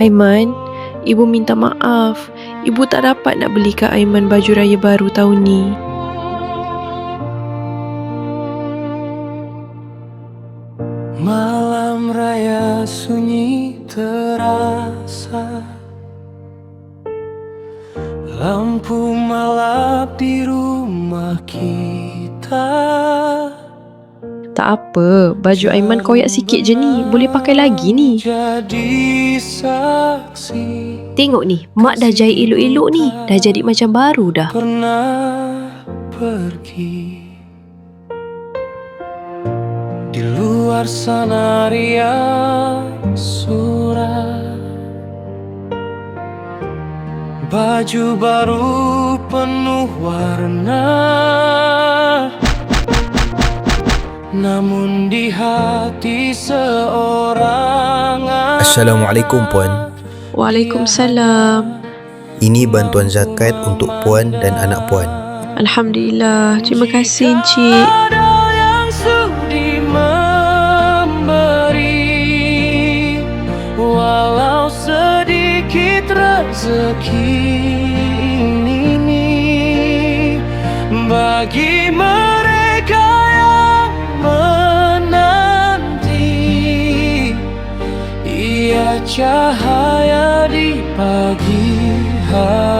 Aiman, ibu minta maaf. Ibu tak dapat nak belikan Aiman baju raya baru tahun ni. Malam raya sunyi terasa, lampu malap di rumah kita. Tak apa, baju Aiman koyak sikit je ni. Boleh pakai lagi ni. Jadi saksi Tengok ni, mak dah jahit elok-elok ni. Dah jadi macam baru dah. pernah pergi. Di luar sana riang surat, baju baru penuh warna, namun di hati seorang. Assalamualaikum Puan. Waalaikumsalam. Ini bantuan zakat untuk Puan dan anak Puan. Alhamdulillah. Terima kasih, Encik. Ada yang sudi memberi, walau sedikit rezeki ini bagi mereka yang menanti. Ia cahaya di pagi hari.